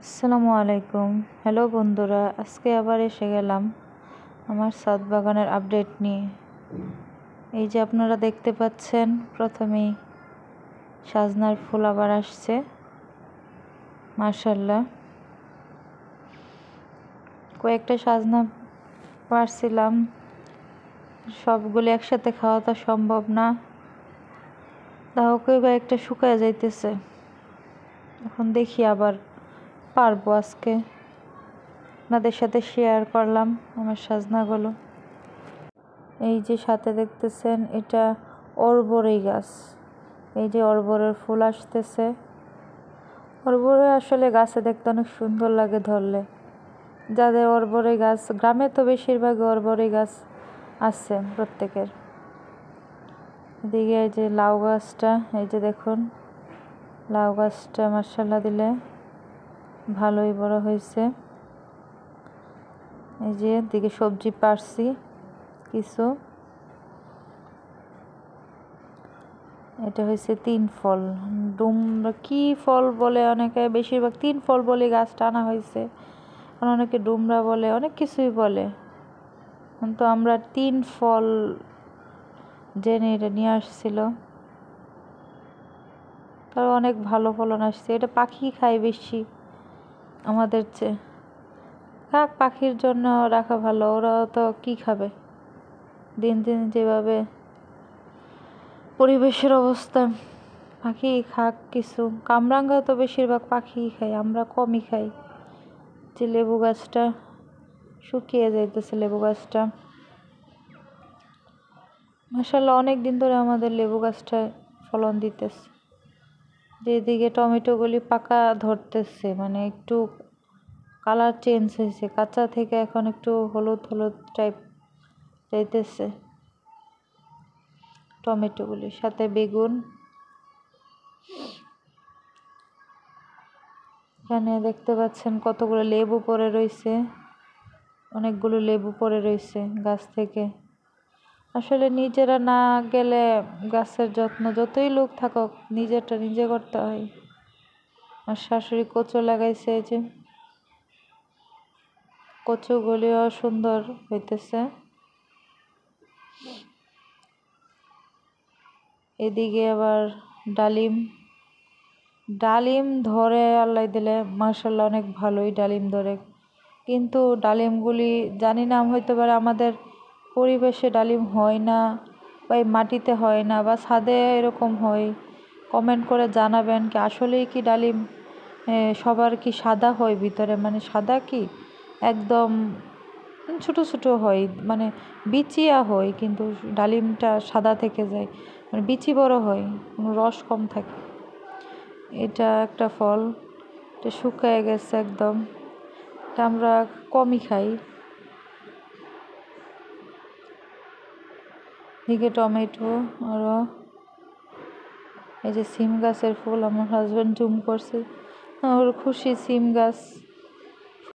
আসসালামু আলাইকুম। হ্যালো বন্ধুরা, আজকে আবার এসে গেলাম আমার ছাদ বাগানের আপডেট নিয়ে। এই যে আপনারা দেখতে পাচ্ছেন, প্রথমেই সাজনার ফুল আবার আসছে, মাশাআল্লাহ। কয়েকটা সাজনা পারছিলাম, সবগুলো একসাথে খাওয়া তো সম্ভব না, তাও কয়েকটা শুকায় যাইতেছে। এখন দেখি আবার পারবো। আজকে আপনাদের সাথে শেয়ার করলাম আমার সাজনাগুলো। এই যে সাথে দেখতেছেন, এটা অর্বরই গাছ। এই যে অর্বরের ফুল আসতেছে। অর্বরে আসলে গাছে দেখতে অনেক সুন্দর লাগে ধরলে। যাদের অর্বরে গাছ, গ্রামে তো বেশিরভাগ অর্বরে গাছ আছে প্রত্যেকের। এদিকে এই যে লাউ গাছটা, এই যে দেখুন লাউ গাছটা মাশাআল্লাহ দিলে ভালোই বড় হয়েছে। এই যে দিকে সবজি পারছি কিছু। এটা হয়েছে 3 ফল, ডুমরা কি ফল বলে অনেকে, বেশিরভাগ 3 ফল বলে গাছটা আনা হয়েছে। অনেকে ডুমরা বলে, অনেক কিছুই বলে, কিন্তু আমরা 3 ফল জেনে এটা নিয়ে আসছিল। তার অনেক ভালো ফলন আসছে। এটা পাখি খায় বেশি আমাদের চেয়ে। কাক পাখির জন্য রাখা ভালো, ওরা তো কি খাবে। দিন দিন যেভাবে পরিবেশের অবস্থা, পাখি খাক কিছু। কামরাঙ্গা তো বেশিরভাগ পাখি খাই, আমরা কমই খাই। যে লেবু গাছটা শুকিয়ে যাইতেছে, লেবু গাছটা মাশাআল্লাহ অনেক দিন ধরে আমাদের লেবু গাছটায় ফলন দিতেছে। যেদিকে টমেটোগুলি পাকা ধরতেছে, মানে একটু কালার চেঞ্জ হয়েছে, কাঁচা থেকে এখন একটু হলুদ হলুদ টাইপ যাইতেছে টমেটোগুলির সাথে। বেগুন, এখানে দেখতে পাচ্ছেন কতগুলো লেবু পড়ে রয়েছে, অনেকগুলো লেবু পড়ে রয়েছে গাছ থেকে। আসলে নিজেরা না গেলে গাছের যত্ন যতই লোক থাকুক, নিজেরটা নিজে করতে হয়। আর শাশুড়ি কচু লাগাইছে, এই যে কচুগুলিও সুন্দর হইতেছে। এদিকে আবার ডালিম, ডালিম ধরে আল্লাহ দিলে মাশাআল্লাহ অনেক ভালোই ডালিম ধরে। কিন্তু ডালিমগুলি জানি না, হইতে পারে আমাদের পরিবেশে ডালিম হয় না, বা এই মাটিতে হয় না, বা ছাদে এরকম হয়। কমেন্ট করে জানাবেন কি আসলেই কি ডালিম সবার কি সাদা হয় ভিতরে, মানে সাদা কি একদম ছোট ছোট হয়, মানে বিচিয়া হয়, কিন্তু ডালিমটা সাদা থেকে যায়, মানে বিচি বড় হয়, কোনো রস কম থাকে। এটা একটা ফল, এটা শুকায় গেছে একদম, এটা আমরা কমই খাই। দিকে টমেটো, আরও এই যে সিম গাছের ফুল, আমার হাজব্যান্ড জুম করছে, ওর খুশি সিম গাছ।